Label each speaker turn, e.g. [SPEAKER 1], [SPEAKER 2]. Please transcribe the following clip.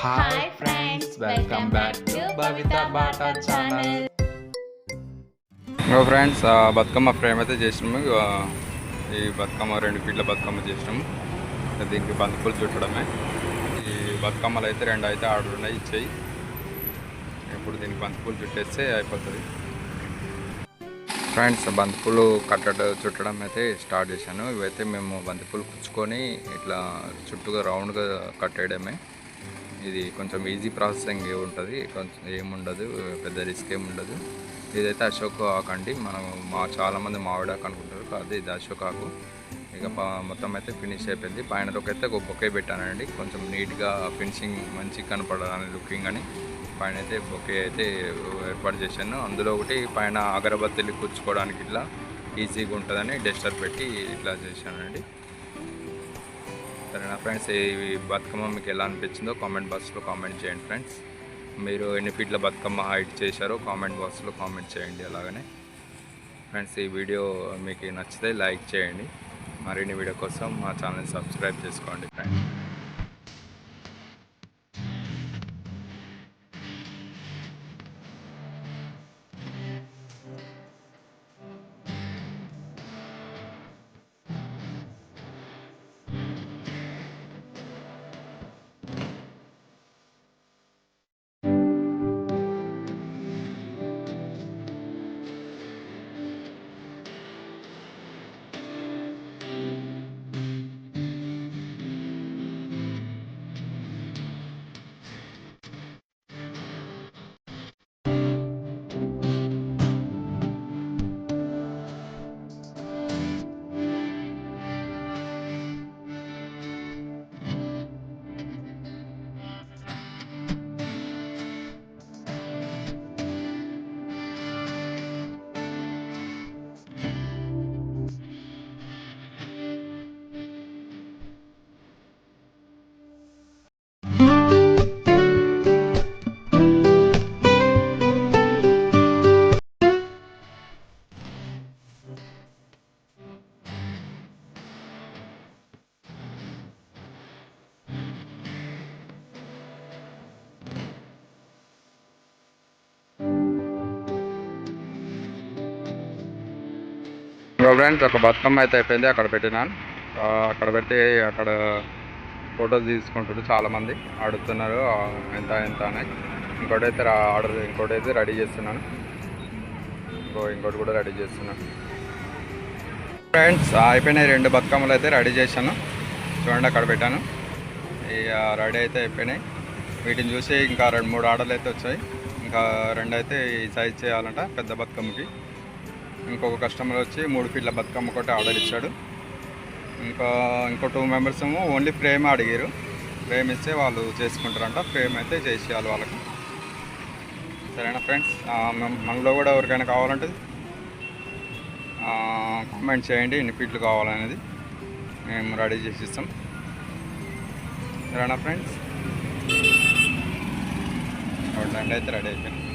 [SPEAKER 1] Hi friends, welcome back to Bhavitha Baata channel.
[SPEAKER 2] Friends, Bathukamma frame అయితే చేసినాము. ఈ బతుకమ్మ 2 ఫీట్ల బతుకమ్మ చేసినాము. దీనికి బంతిపూలు చుట్టడమే. ఈ బతుకమ్మలు అయితే 2 అయితే ఆర్డర్ ఉన్నాయి, ఇచ్చేయి. ఇప్పుడు దీనికి బంతిపూలు చుట్టేస్తే అయిపోతుంది. ఫ్రెండ్స్, బంతిపూలు చుట్టడం అయితే స్టార్ట్ చేశాను. ఇవైతే మేము బంతిపూలు కుచ్చుకొని ఇట్లా చుట్టూగా రౌండ్గా కట్టేయడమే. ఇది కొంచెం ఈజీ ప్రాసెసింగ్ ఉంటుంది, కొంచెం ఏముండదు, పెద్ద రిస్క్ ఏముండదు. ఇదైతే అశోక్ ఆకు అండి. మనం చాలామంది మామిడాకు అనుకుంటారు, అది ఇది అశోక్ ఆకు. ఇక మొత్తం అయితే ఫినిష్ అయిపోయింది. పైనలోకి అయితే ఒక బొకే పెట్టానండి, కొంచెం నీట్గా ఫినిషింగ్ మంచిగా కనపడాలని లుకింగ్ అని. పైన అయితే బొకే అయితే ఏర్పాటు చేశాను. అందులో ఒకటి పైన అగరబత్తిలు కూర్చుకోవడానికి ఇట్లా ఈజీగా ఉంటుందని డస్టర్ పెట్టి ఇట్లా చేశానండి. సరేనా ఫ్రెండ్స్, ఈ బతుకమ్మ మీకు ఎలా అనిపించిందో కామెంట్ బాక్స్లో కామెంట్ చేయండి ఫ్రెండ్స్. మీరు ఎన్ని ఫీట్ల బతుకమ్మ హైట్ చేశారో కామెంట్ బాక్స్లో కామెంట్ చేయండి. అలాగనే ఫ్రెండ్స్, ఈ వీడియో మీకు నచ్చితే లైక్ చేయండి. మరిన్ని వీడియో కోసం మా ఛానల్ సబ్స్క్రైబ్ చేసుకోండి ఫ్రెండ్స్. ఫ్రెండ్స్, ఒక బతుకమ్మ అయితే అయిపోయింది. అక్కడ పెట్టినాను. అక్కడ పెట్టి అక్కడ ఫొటోస్ తీసుకుంటారు, చాలామంది అడుగుతున్నారు ఎంత ఎంత అని. ఇంకోటి అయితే రెడీ చేస్తున్నాను. ఇంకోటి కూడా రెడీ చేస్తున్నాను. ఫ్రెండ్స్, అయిపోయినాయి 2 బతుకమ్మలు అయితే రెడీ చేశాను. చూడండి, అక్కడ పెట్టాను. ఇక రెడీ అయితే అయిపోయినాయి. వీటిని చూసి ఇంకా 2-3 ఆర్డర్లు అయితే వచ్చాయి. ఇంకా 2 అయితే ఈ సైజ్ చేయాలంట పెద్ద బతుకమ్మకి. ఇంకొక కస్టమర్ వచ్చి 3 ఫీట్ల బతుకమ్మ ఒకటి ఆర్డర్ ఇచ్చాడు. ఇంకో 2 మెంబర్స్ ఏమో ఓన్లీ ఫ్రేమ్ అడిగారు. ఫ్రేమ్ ఇస్తే వాళ్ళు చేసుకుంటారంట. ఫ్రేమ్ అయితే చేసేయాలి వాళ్ళకి. సరేనా ఫ్రెండ్స్, మనలో కూడా ఎవరికైనా కావాలంటే కామెంట్ చేయండి ఎన్ని ఫీట్లు కావాలనేది, మేము రెడీ చేసి ఇస్తాం. సరేనా ఫ్రెండ్స్, 2 అయితే రెడీ అయిపోయింది.